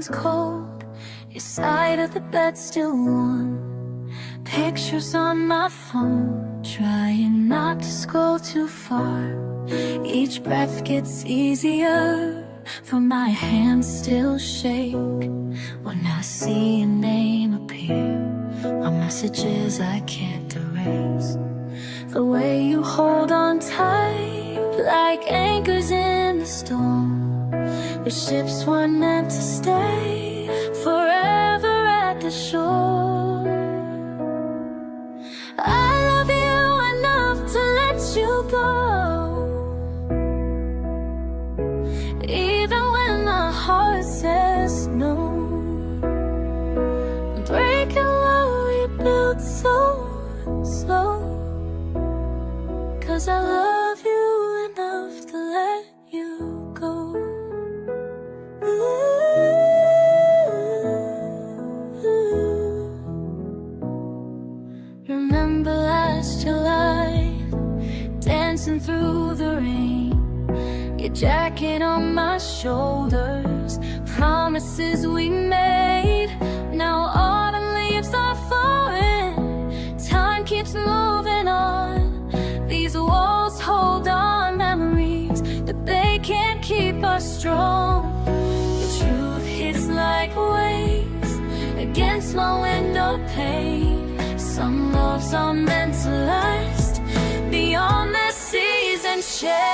feeling's cold, your side of the bed still warm. Pictures on my phone, trying not to scroll too far. Each breath gets easier, for my hands still shake when I see your name appear on messages I can't erase. The way you hold on tight, like anchors in the storm. The ships weren't meant to stay forever at the shore. I love you enough to let you go, even when my heart says no. Breaking what we built so slow, 'cause I love you enough to let you go. Remember last July, dancing through the rain, your jacket on my shoulders, promises we made. Now autumn leaves are falling, time keeps moving on. These walls hold on memories, but they can't keep us strong. The truth hits like waves against my window pane. Some loves are meant to last beyond the season shade.